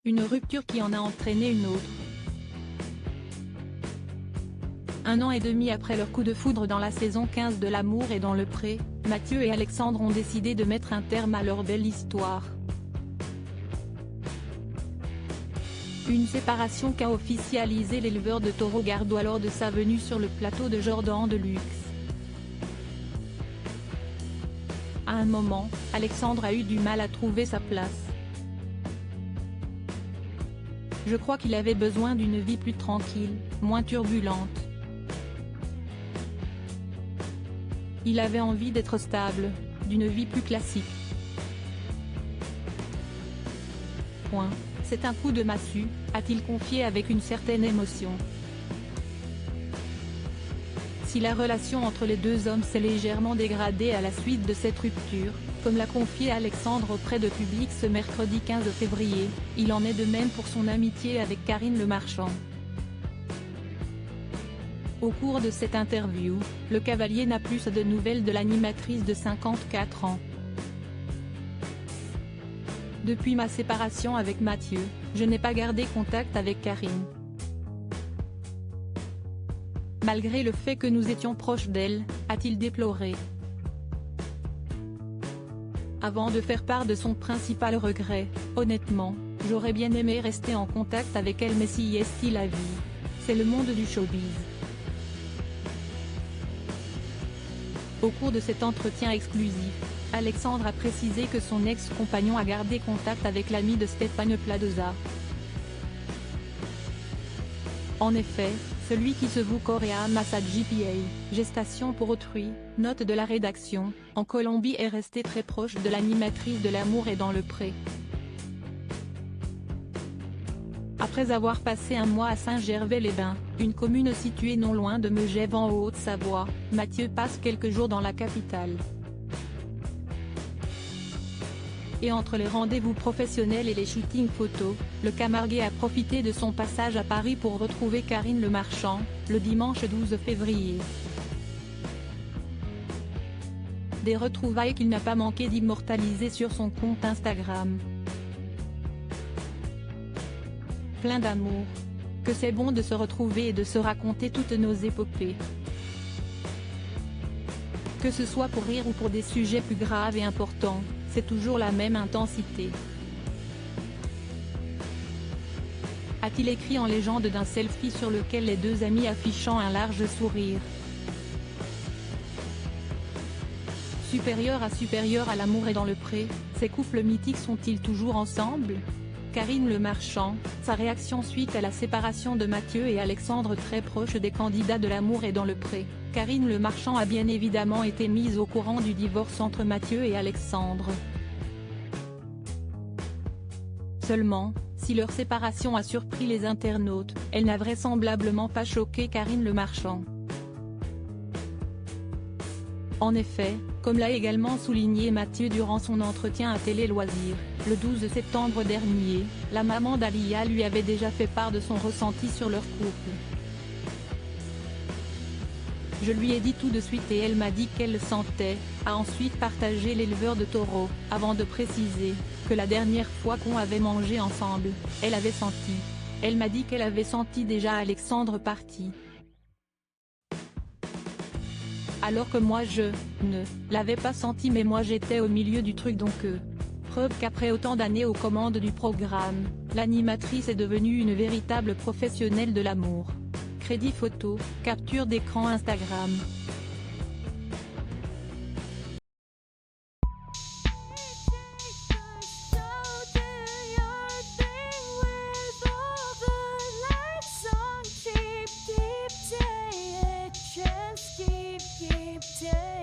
Une rupture qui en a entraîné une autre. 1 an et demi après leur coup de foudre dans la saison 15 de L'amour est dans le pré, Mathieu et Alexandre ont décidé de mettre un terme à leur belle histoire. Une séparation qu'a officialisé l'éleveur de taureaux gardois lors de sa venue sur le plateau de Jordan de Luxe. À un moment, Alexandre a eu du mal à trouver sa place. Je crois qu'il avait besoin d'une vie plus tranquille, moins turbulente. Il avait envie d'être stable, d'une vie plus classique. Point. C'est un coup de massue, a-t-il confié avec une certaine émotion. Si la relation entre les deux hommes s'est légèrement dégradée à la suite de cette rupture, comme l'a confié Alexandre auprès de Public ce mercredi 15 février, il en est de même pour son amitié avec Karine Le Marchand. Au cours de cette interview, le Cavalier n'a plus de nouvelles de l'animatrice de 54 ans. Depuis ma séparation avec Mathieu, je n'ai pas gardé contact avec Karine. Malgré le fait que nous étions proches d'elle, a-t-il déploré. Avant de faire part de son principal regret, honnêtement, j'aurais bien aimé rester en contact avec elle, mais si est-il la vie. C'est le monde du showbiz. Au cours de cet entretien exclusif, Alexandre a précisé que son ex-compagnon a gardé contact avec l'ami de Stéphane Pladoza. En effet, celui qui se voue corps et âme à sa GPA, gestation pour autrui, note de la rédaction, en Colombie est resté très proche de l'animatrice de L'amour est dans le pré. Après avoir passé un mois à Saint-Gervais-les-Bains, une commune située non loin de Megève en Haute-Savoie, Mathieu passe quelques jours dans la capitale. Et entre les rendez-vous professionnels et les shootings photos, le Camarguais a profité de son passage à Paris pour retrouver Karine Le Marchand, le dimanche 12 février. Des retrouvailles qu'il n'a pas manqué d'immortaliser sur son compte Instagram. Plein d'amour. Que c'est bon de se retrouver et de se raconter toutes nos épopées. Que ce soit pour rire ou pour des sujets plus graves et importants, c'est toujours la même intensité. A-t-il écrit en légende d'un selfie sur lequel les deux amis affichant un large sourire. Supérieur à L'amour est dans le pré, ces couples mythiques sont-ils toujours ensemble? Karine Le Marchand, sa réaction suite à la séparation de Mathieu et Alexandre très proches des candidats de L'amour est dans le pré. Karine Le Marchand a bien évidemment été mise au courant du divorce entre Mathieu et Alexandre. Seulement, si leur séparation a surpris les internautes, elle n'a vraisemblablement pas choqué Karine Le Marchand. En effet, comme l'a également souligné Mathieu durant son entretien à Télé Loisirs, le 12 septembre dernier, la maman d'Alia lui avait déjà fait part de son ressenti sur leur couple. Je lui ai dit tout de suite et elle m'a dit qu'elle le sentait, a ensuite partagé l'éleveur de taureaux, avant de préciser que la dernière fois qu'on avait mangé ensemble, elle avait senti. Elle m'a dit qu'elle avait senti déjà Alexandre parti. Alors que moi je ne l'avais pas senti, mais moi j'étais au milieu du truc donc preuve qu'après autant d'années aux commandes du programme, l'animatrice est devenue une véritable professionnelle de l'amour. Crédit photo, capture d'écran Instagram. Keep